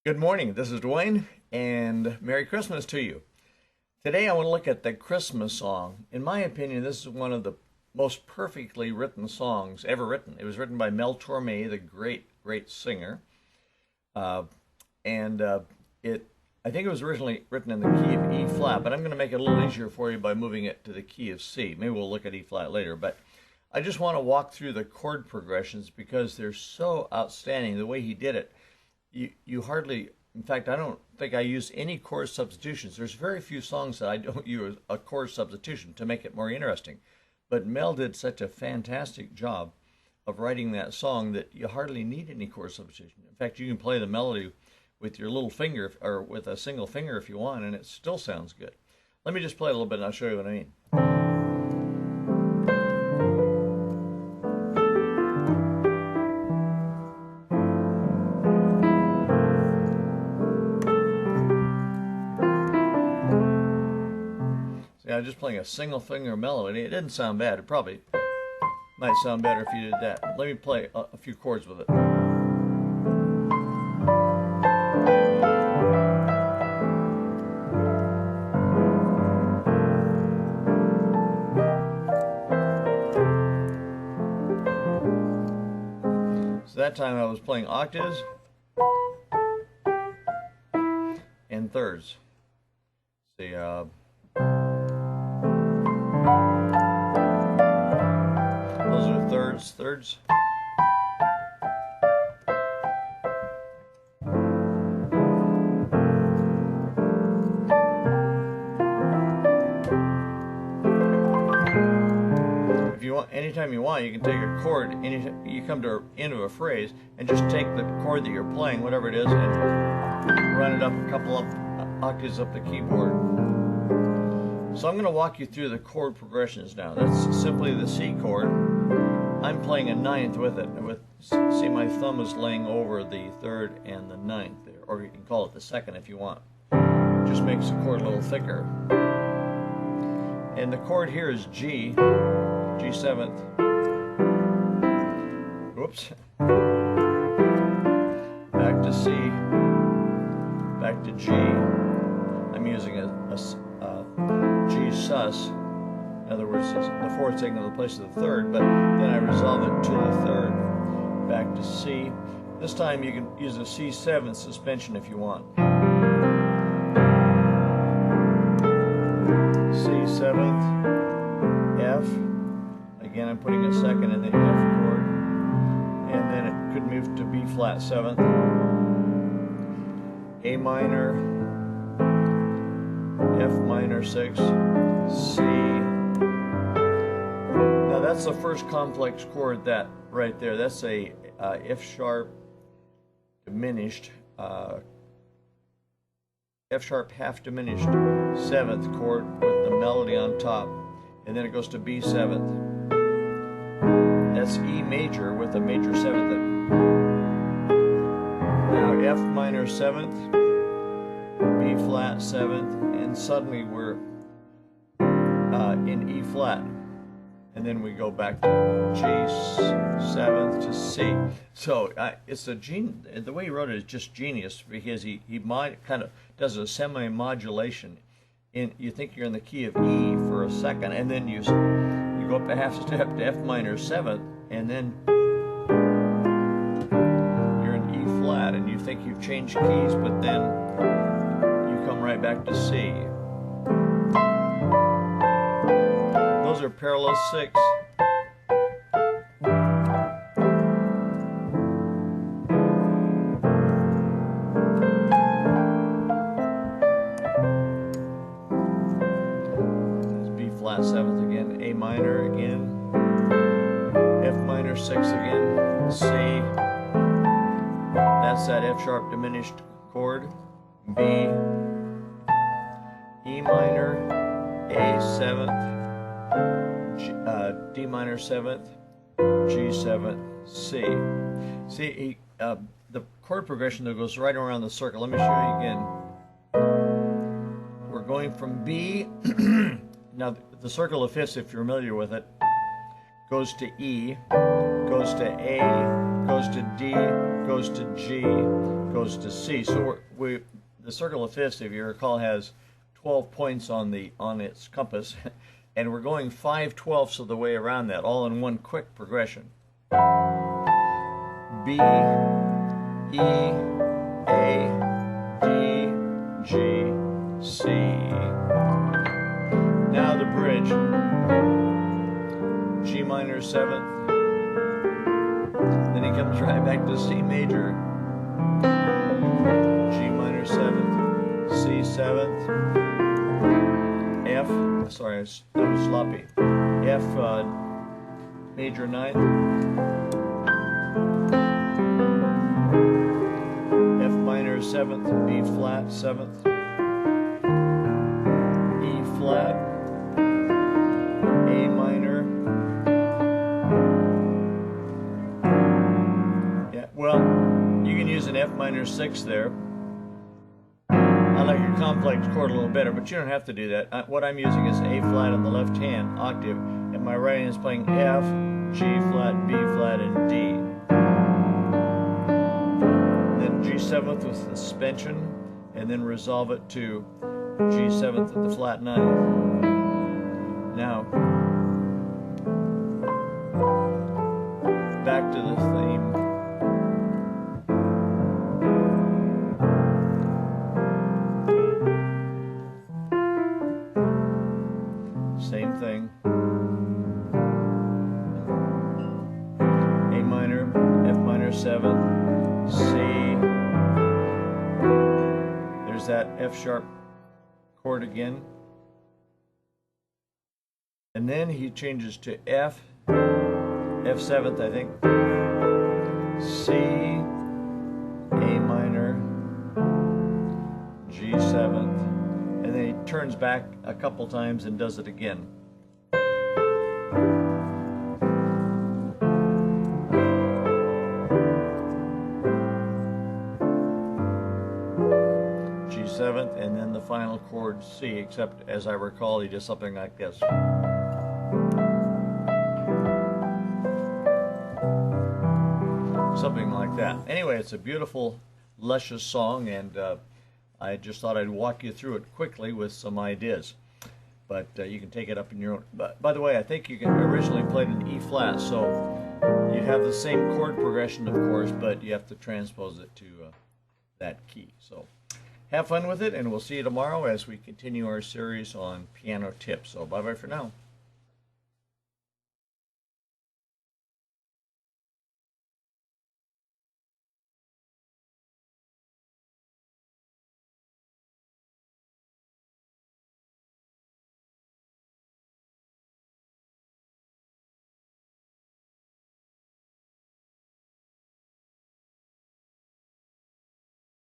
Good morning, this is Dwayne, and Merry Christmas to you. Today I want to look at the Christmas song. In my opinion, this is one of the most perfectly written songs ever written. It was written by Mel Torme, the great singer. I think it was originally written in the key of E flat, but I'm going to make it a little easier for you by moving it to the key of C. Maybe we'll look at E flat later, but I just want to walk through the chord progressions because they're so outstanding. The way he did it, you hardly, in fact, I don't think I use any chord substitutions. There's very few songs that I don't use a chord substitution to make it more interesting. But Mel did such a fantastic job of writing that song that you hardly need any chord substitution. In fact, you can play the melody with your little finger or with a single finger if you want, and it still sounds good. Let me just play a little bit and I'll show you what I mean. I'm just playing a single finger melody. It didn't sound bad. It probably might sound better if you did that. Let me play a few chords with it. So that time I was playing octaves and thirds. See, those are thirds. If you want, anytime you want, you can take a chord. Anytime you come to the end of a phrase, and just take the chord that you're playing, whatever it is, and run it up a couple of octaves up the keyboard. So I'm going to walk you through the chord progressions now. That's simply the C chord. I'm playing a ninth with it. See, my thumb is laying over the third and the ninth there, or you can call it the second if you want. It just makes the chord a little thicker. And the chord here is G, G7. Whoops. Back to C, back to G. I'm using a G sus, in other words, it's the fourth taking the place of the third, but then I resolve it to the third, back to C. This time you can use a C7 suspension if you want. C7th, F, again I'm putting a second in the F chord, and then it could move to B flat 7th, A minor, F minor 6, C. Now that's the first complex chord that right there. That's a F sharp diminished, F sharp half diminished 7th chord with the melody on top, and then it goes to B 7th. That's E major with a major 7th. Now F minor 7th, B flat 7th, and suddenly we're in E flat, and then we go back to G 7th to C. So it's the way he wrote it is just genius, because he kind of does a semi-modulation. You think you're in the key of E for a second, and then you go up a half step to F minor 7th, and then you're in E flat, and you think you've changed keys, but then come right back to C. Those are parallel 6. That's B flat 7th again, A minor again, F minor 6 again, C. That's that F sharp diminished chord, B, E minor, A 7th, D minor 7th, G 7th, C. See, the chord progression that goes right around the circle. Let me show you again. We're going from B. Now, the circle of fifths, if you're familiar with it, goes to E, goes to A, goes to D, goes to G, goes to C. So the circle of fifths, if you recall, has 12 points on its compass, and we're going 5/12 of the way around that, all in one quick progression. B, E, A, D, G, C. Now the bridge. G minor 7th. Then he comes right back to C major. G minor 7th. C 7th. F. Sorry, that was sloppy. F major 9th. F minor 7th. B flat 7th. E flat. A minor. Well, you can use an F minor 6 there. I like your complex chord a little better, but you don't have to do that. What I'm using is A flat on the left hand octave, and my right hand is playing F, G flat, B flat, and D. Then G7th with suspension, and then resolve it to G7th at the flat 9th. Now, back to the theme. Same thing. A minor, F minor 7, C. There's that F sharp chord again. And then he changes to F, F7th, I think. C, A minor, G7th. And then he turns back a couple times and does it again. G7th, and then the final chord C, except as I recall, he does something like this. Something like that. Anyway, it's a beautiful, luscious song, and I just thought I'd walk you through it quickly with some ideas. But you can take it up in your own. But by the way, I think you can originally played in E flat, so you have the same chord progression, of course, but you have to transpose it to that key. So have fun with it, and we'll see you tomorrow as we continue our series on piano tips. So bye-bye for now.